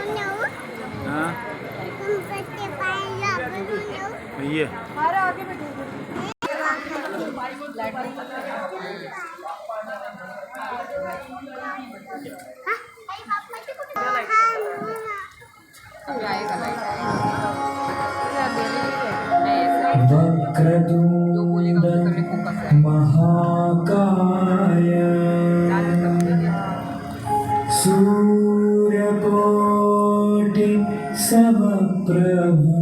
हाँ ये वक्रतुंड महाकाय सूर्यकोटि समप्रभा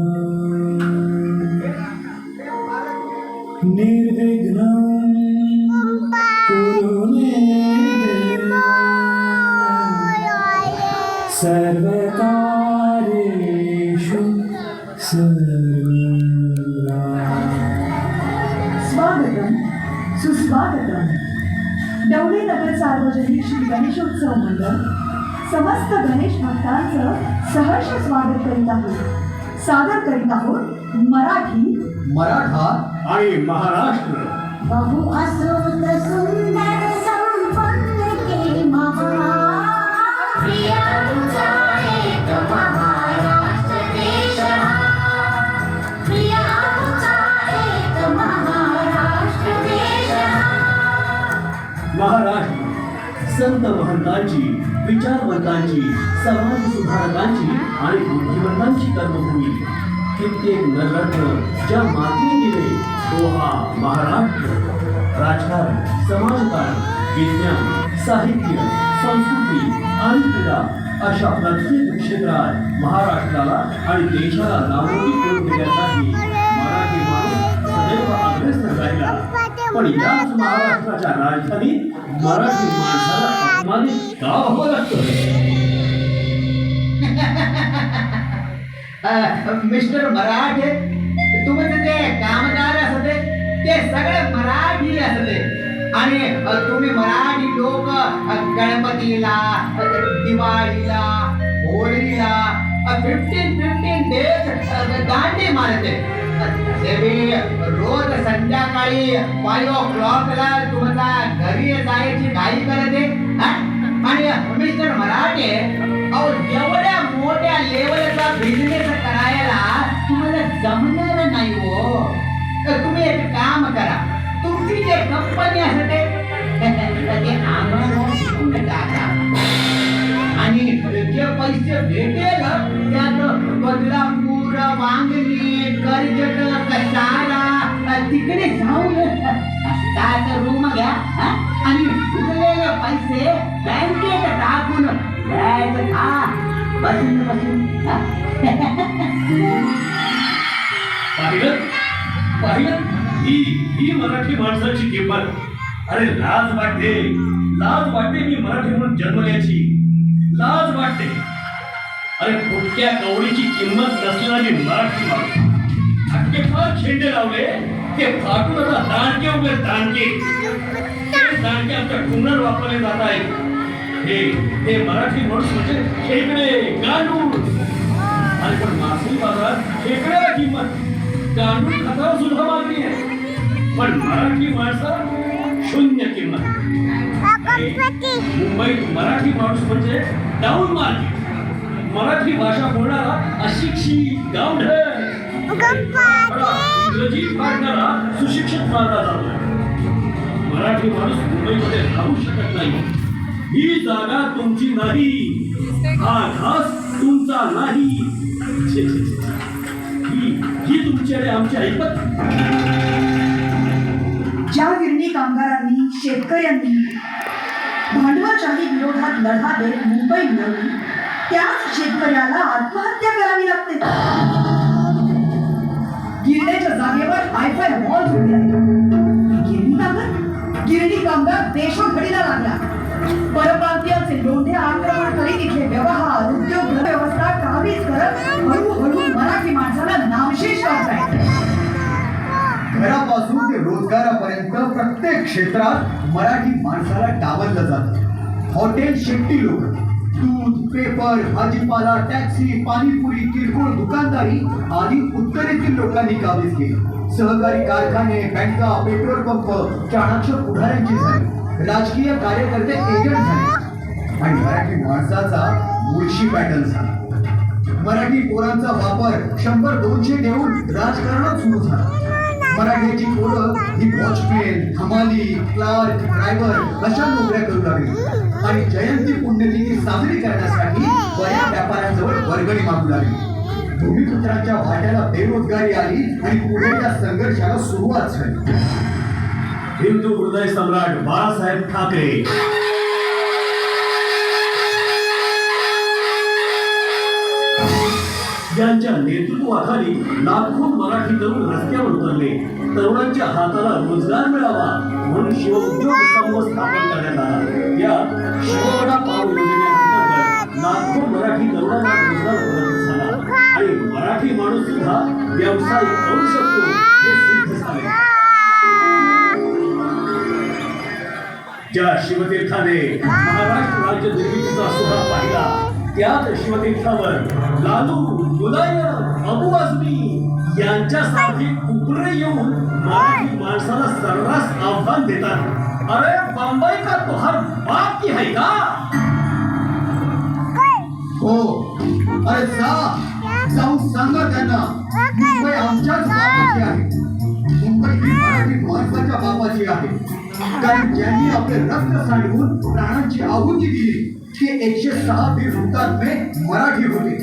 निर्विघ्नं कुरु मे देवा सर्वकार्येषु सर्वदा। स्वागतम सुस्वागतम. डवळे नगर सार्वजनिक श्री गणेशोत्सव मंडळ समस्त गणेश भक्तांचं सहर्ष स्वागत करीत आहोत. सादर करीत आहोत मराठी मराठा आणि महाराष्ट्र. बहु असृत सुंदर संपन्न के प्रियांचा एक महाराष्ट्र देश प्रियांचा एक महाराष्ट्र देश. महाराष्ट्र संत महंतांची, विचारवंतांची, समाज सुधारकांची आणि बुद्धिमंतांची कर्मभूमी. कित्येक नररत्न ज्या मातीने दिले तो हा महाराष्ट्र. राजकारण, समाजकारण, विज्ञान, साहित्य, संस्कृती आणि क्रीडा अशा प्रत्येक क्षेत्रात महाराष्ट्राला आणि देशाला नावलौकिक करून देण्यासाठी मराठी माणूस सदैव अग्रेसर राहिला. पण याच महाराष्ट्राच्या राजधानीत मराठी माणसाला अपमानित का व्हावं लागतं? मिस्टर मराठे, तुमचे ते कामगार असते ते सगळे मराठी असते आणि तुम्ही मराठी लोक गणपतीला, दिवाळीला, होळीला 15 डेज दांडी मारते. रोज संध्याकाळी 5 o'clock तुमचा घरी जायची घाई करते. आणि मिस्टर मराठे, अहो एवढ्या मोठ्या लेवलचा बिझनेस करायला तुम्हाला जमणार नाही हो. तुम्ही एक काम करा, तुमची जे कंपनी असते ते आम्हाला विकून टाका आणि जे पैसे भेटेल त्यात बदलापूर, वांगणी, कर्जत, कसारा तिकडे जाऊन त्यात रूम घ्या आणि उरलेले पैसे बँकेत टाकून व्याज खा. बसून पाहिलं ही मराठी माणसाची किंमत. अरे लाज वाटते मी मराठी म्हणून जन्मल्याची. लाज वाटते. अरे फुटक्या कवडीची किंमत नसणारी मराठी माणूस अटके फार झेंडे लावले ते फाटून आता दांडके उभे दांडके आमच्या टुंगणार वापरले जात आहेत. हे मराठी माणूस म्हणजे खेकडे, गांडूळ. आणि पण मासळी बाजारात खेकड्याला किंमत, गांडूळ खतावर सुद्धा मागणी आहे. पण मराठी माणसाला शून्य किंमत. मुंबईत मराठी माणूस म्हणजे डाऊन मार्केट. मराठी भाषा बोलणारा अशिक्षित, गावढळ, इंग्रजी पाडणारा सुशिक्षित मानला जातो. मराठी माणूस मुंबईमध्ये राहू शकत नाही. ही जागा तुमची नाही, हा घास तुमचा नाही. ही तुमची आणि आमची ऐकत. ज्या गिरणी कामगारांनी, शेतकऱ्यांनी भांडवलशाही विरोधात लढा देत मुंबई मिळवली, त्याच शेतकऱ्याला आत्महत्या करावी लागते. गिरण्याच्या जागेवर हायफाय मॉल उभे आहेत. गिरणी कामगार देशोधडीला लागला. परप्रांतीयांचे लोंढे आक्रमण करीत इथले व्यवहार, उद्योग, व्यवस्था काबीज करत हळूहळू मराठी माणसाला नामशेष करतायत. घरापासून ते रोजगारापर्यंत प्रत्येक क्षेत्रात मराठी माणसाला डावललं जातं. हॉटेल शेट्टी लोक, दूध, पेपर, भाजीपाला, टॅक्सी, पाणीपुरी, किरकोळ दुकानदारी आदी उत्तरेतील लोकांनी काबीज केली. सहकारी कारखाने, बँका, पेट्रोल पंप चाणाक्ष पुढाऱ्यांची झाली. राजकीय कार्यकर्ते एजंट झाले. आणि मराठी माणसाचा मुळशी पॅटर्न झाला. मराठी पोरांचा वापर 100-200 घेऊन राजकारणात सुरू झाला. मराठीची पोरं ही वॉचमॅन, हमाली, क्लार्क, ड्रायव्हर अशा नोकऱ्या करू लागली आणि जयंती पुण्यतिथी साजरी करण्यासाठी बऱ्या व्यापाऱ्यांजवळ वर्गणी मागू लागली. भूमिपुत्रांच्या वाट्याला बेरोजगारी आली आणि पुढे त्या संघर्षाला सुरुवात झाली. हिंदू हृदय सम्राट बाळासाहेब ठाकरे यांच्या नेतृत्वाखाली लाखो मराठी तरुण रस्त्यावर उतरले. तरुणांच्या हाताला रोजगार मिळावा म्हणून शिवउद्योग समूह स्थापन करण्यात आला. या शिवगडा पाव योजनेअंतर्गत लाखो मराठी तरुणांना रोजगार उपलब्ध झाला आणि मराठी माणूस सुद्धा व्यवसाय करू शकतो हे सिद्ध झाले. ज्या शिवतीर्थाने महाराष्ट्र राज्य निर्मितीचा सोहळा पाहिला त्याच शिवतीर्थावर लालू, मुलायम, अबू आझमी यांच्यासारखे उपरे येऊन मराठी माणसाला सर्रास आव्हान देतात. अरे बंबई का तुहार बाप की है का? हो, अरे जाऊन सांगा त्यांना मुंबई आमच्याच बापाची आहे. मुंबई ही मराठी माणसाच्या बापाची आहे. कारण ज्यांनी आपले रक्त सांडून प्राणांची आहुती दिली ते 106 वीर हुतात्मे मराठी होते.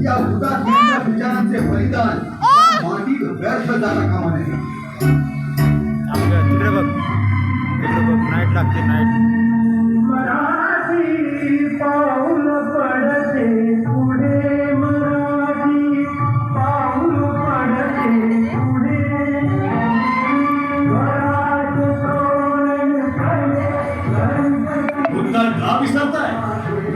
या हुतात्म्यांच्या विचारांचे बलिदान मातीत व्यर्थ जाता कामा नये. तिकडे बघ नाईट लागते नाईट. मराठी पाऊल पडते पुढे, मराठी पाऊल पडते पुढे. मुद्दा का विसरताय?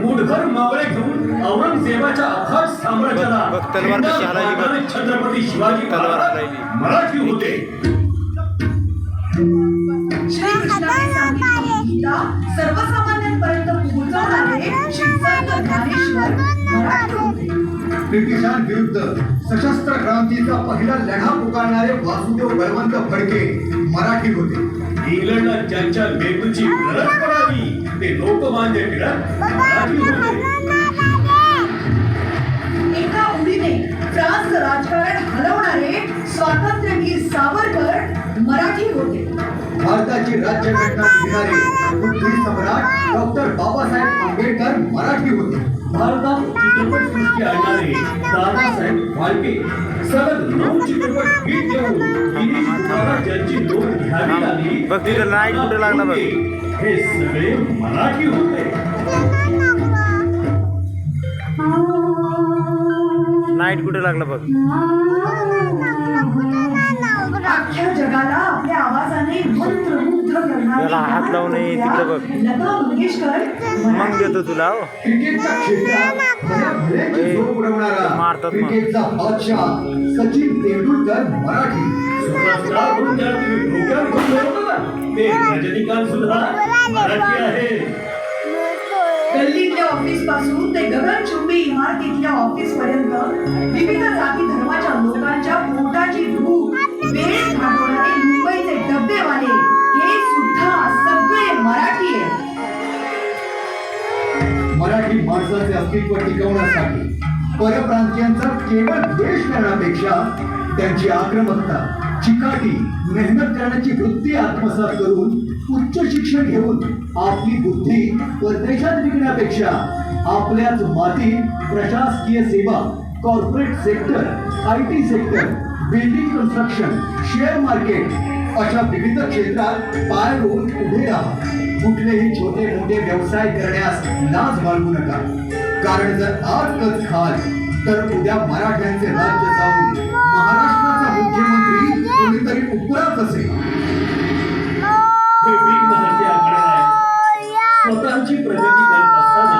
मुठभर मावळे घेऊन औरंगजेबाच्या अफाट साम्राज्याला बघ, तलवार कशी हलायली बघ. छत्रपती शिवाजी तलवार महाराज हलायली. मराठी होते. श्रीकृष्णाने सांगितलेली गीता सर्वसामान्यांपर्यंत पोहोचवणारे श्रीसंत ज्ञानेश्वर मराठी होते. ब्रिटिशांविरुद्ध सशस्त्र क्रांतीचा पहिला लढा पुकारणारे वासुदेव बळवंत फडके मराठी होते. इंग्लंडला ज्यांच्या मेंदूची गरज पडावी ते लोकमान्य टिळक मराठी होते. एका उडीने फ्रान्सचं राजकारण हलवणारे स्वातंत्र्यवीर सावरकर मराठी होते. भारताची राज्यघटना लिहिणारे बुद्धी सम्राट डॉक्टर बाबासाहेब आंबेडकर मराठी होते. भारतात चित्रपटसृष्टी आणणारे दादासाहेब फाळके सलग 9 चित्रपट हिट देऊन गिरीश पुजारा ज्यांची नोंद घ्यावी लागली बघ, तिथं लाईट कुठे लागला बघ. हे सगळे मराठी होते. नाईट कुठे लागला बघ. अख्ख्या जगाला आपल्या आवाजाने मंत्रमुग्ध करणारे त्याला हात लावू नये, तिकडे बघ. लता मंगेशकर मग देतो तुला हो. क्रिकेटच्या क्षेत्रात भल्याभल्याची झोप उडवणारा मारतात मग. क्रिकेटचा बादशाह सचिन तेंडुलकर मराठी. सुपरस्टार म्हणून ज्याला तुम्ही डोक्यावर घेऊन फिरवता ना, ते रजनीकांत सुद्धा मराठी आहे. गल्लीतल्या ऑफिस पासून ते गगनचुंबी इमारतीतल्या ऑफिस पर्यंत विविध जाती धर्माच्या लोकांच्या पोटाची भूक वेळ भागवणारे मुंबईचे डब्बेवाले हे सुद्धा सगळे मराठी आहेत. मराठी माणसाचे अस्तित्व टिकवण्यासाठी परप्रांतीयांचा केवळ द्वेष करण्यापेक्षा त्यांची आक्रमकता, चिकाटी, मेहनत करण्याची वृत्ती आत्मसात करून उच्च शिक्षण घेऊन आपली बुद्धी परदेशात विकण्यापेक्षा आपल्याच मातीत प्रशासकीय सेवा, corporate sector, IT sector, building construction, share market अशा विविध क्षेत्रात पाय रोवून उभे राहा. कुठलेही छोटे मोठे व्यवसाय करण्यास लाज बाळगू नका. कारण जर आज कच खाल तर उद्या मराठ्यांचे राज्य जाऊन महाराष्ट्राचा मुख्यमंत्री कोणीतरी उपराच असेल. हे विघ्नहर्त्या गणराया स्वतःची प्रगती करत असताना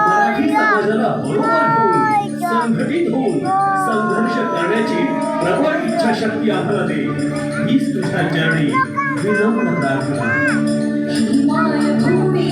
मराठी समाजाला बरोबर घेऊन संघटित होऊन संघर्ष करण्याची प्रबळ इच्छाशक्ती आम्हाला दे. हीच तुझ्या चरणी विनम्र प्रार्थना. मायभूमी